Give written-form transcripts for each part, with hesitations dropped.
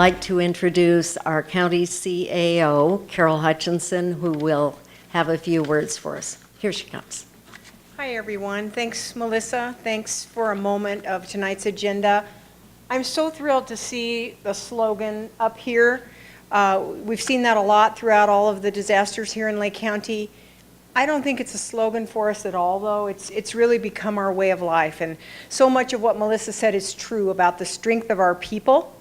like to introduce our county CAO, Carol Huchingson, who will have a few words for us. Here she comes. Hi, everyone. Thanks, Melissa. Thanks for a moment of tonight's agenda. I'm so thrilled to see the slogan up here. We've seen that a lot throughout all of the disasters here in Lake County. I don't think it's a slogan for us at all, though. It's really become our way of life. And so much of what Melissa said is true about the strength of our people.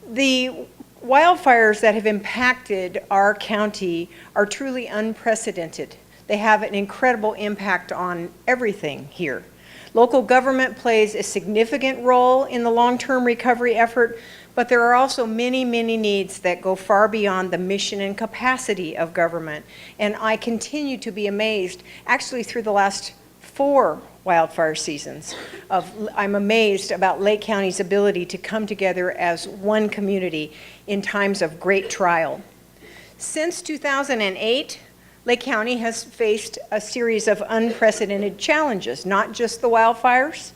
The wildfires that have impacted our county are truly unprecedented. They have an incredible impact on everything here. Local government plays a significant role in the long-term recovery effort, but there are also many, many needs that go far beyond the mission and capacity of government. And I continue to be amazed, actually through the last 4 wildfire seasons, I'm amazed about Lake County's ability to come together as one community in times of great trial. Since 2008, Lake County has faced a series of unprecedented challenges, not just the wildfires.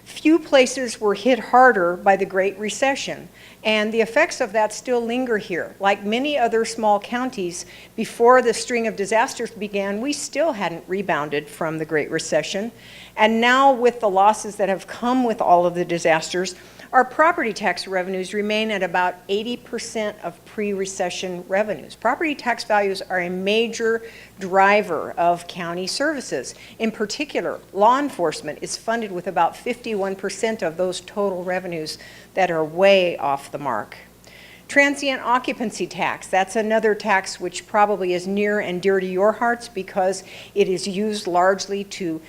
Few places were hit harder by the Great Recession, and the effects of that still linger here. Like many other small counties, before the string of disasters began, we still hadn't rebounded from the Great Recession. And now, with the losses that have come with all of the disasters, our property tax revenues remain at about 80% of pre-recession revenues. Property tax values are a major driver of county services. In particular, law enforcement is funded with about 51% of those total revenues that are way off the mark. Transient occupancy tax, that's another tax which probably is near and dear to your hearts because it is used largely to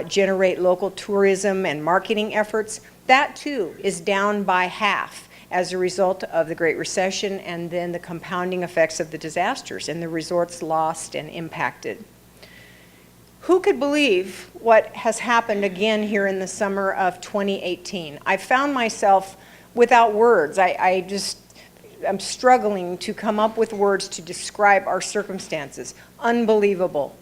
generate local tourism and marketing efforts. That too is down by half as a result of the Great Recession and then the compounding effects of the disasters and the resorts lost and impacted. Who could believe what has happened again here in the summer of 2018? I found myself without words. I'm struggling to come up with words to describe our circumstances. Unbelievable.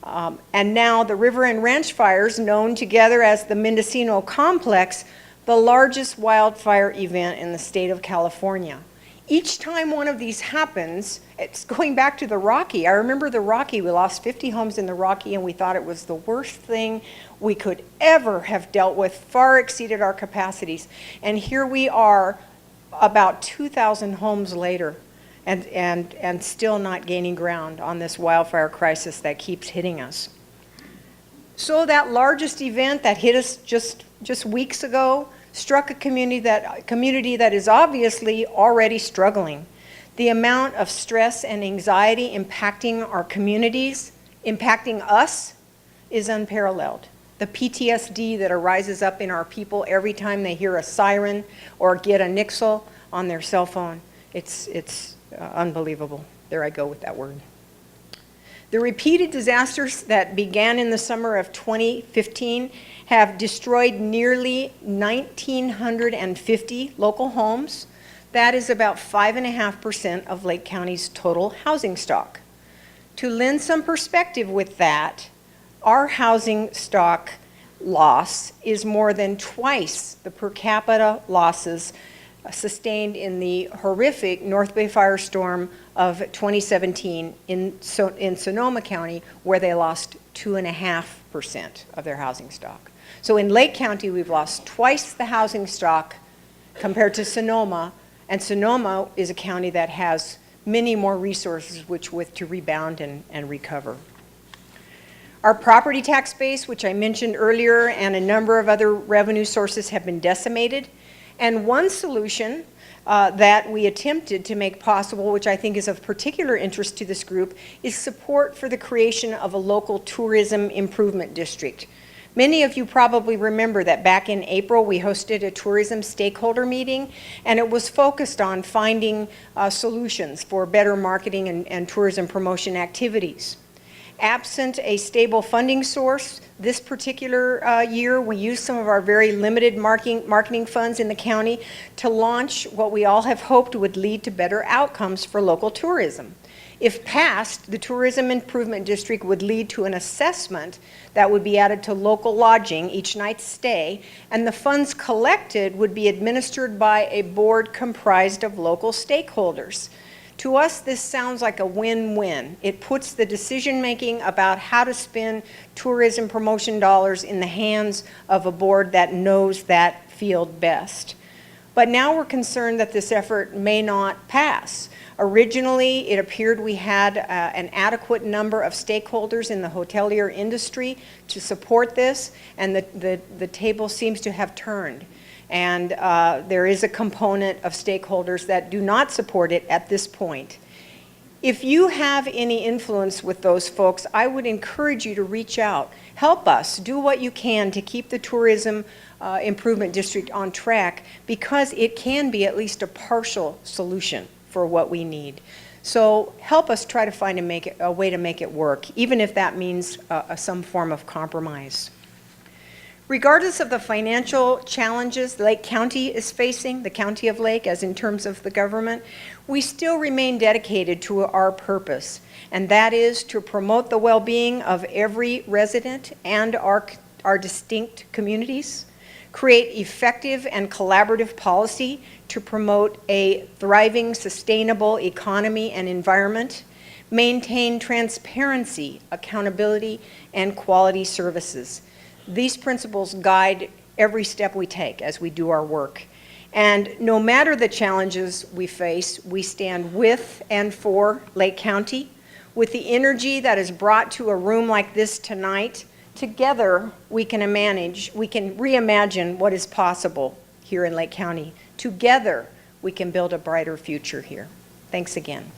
And now the River and Ranch fires, known together as the Mendocino Complex, the largest wildfire event in the state of California. Each time one of these happens, it's going back to the Rocky. I remember the Rocky. We lost 50 homes in the Rocky, and we thought it was the worst thing we could ever have dealt with, far exceeded our capacities. And here we are about 2,000 homes later and still not gaining ground on this wildfire crisis that keeps hitting us. So that largest event that hit us just weeks ago struck a community that is obviously already struggling. The amount of stress and anxiety impacting our communities, impacting us, is unparalleled. The PTSD that arises up in our people every time they hear a siren or get a nixle on their cell phone, it's unbelievable. There I go with that word. The repeated disasters that began in the summer of 2015 have destroyed nearly 1,950 local homes. That is about 5.5% of Lake County's total housing stock. To lend some perspective with that, our housing stock loss is more than twice the per capita losses sustained in the horrific North Bay firestorm of 2017 in Sonoma County, where they lost 2.5% of their housing stock. So in Lake County, we've lost twice the housing stock compared to Sonoma, and Sonoma is a county that has many more resources to rebound and recover. Our property tax base, which I mentioned earlier, and a number of other revenue sources have been decimated. And one solution that we attempted to make possible, which I think is of particular interest to this group, is support for the creation of a local tourism improvement district. Many of you probably remember that back in April we hosted a tourism stakeholder meeting, and it was focused on finding solutions for better marketing and tourism promotion activities. Absent a stable funding source, this particular year, we used some of our very limited marketing funds in the county to launch what we all have hoped would lead to better outcomes for local tourism. If passed, the Tourism Improvement District would lead to an assessment that would be added to local lodging each night's stay, and the funds collected would be administered by a board comprised of local stakeholders. To us, this sounds like a win-win. It puts the decision-making about how to spend tourism promotion dollars in the hands of a board that knows that field best. But now we're concerned that this effort may not pass. Originally, it appeared we had an adequate number of stakeholders in the hotelier industry to support this, and the table seems to have turned. And there is a component of stakeholders that do not support it at this point. If you have any influence with those folks, I would encourage you to reach out. Help us. Do what you can to keep the Tourism Improvement District on track, because it can be at least a partial solution for what we need. So help us try to find a way to make it work, even if that means some form of compromise. Regardless of the financial challenges Lake County is facing, the County of Lake, as in terms of the government, we still remain dedicated to our purpose, and that is to promote the well-being of every resident and our distinct communities, create effective and collaborative policy to promote a thriving, sustainable economy and environment, maintain transparency, accountability, and quality services. These principles guide every step we take as we do our work. And no matter the challenges we face, we stand with and for Lake County. With the energy that is brought to a room like this tonight, together we can reimagine what is possible here in Lake County. Together we can build a brighter future here. Thanks again.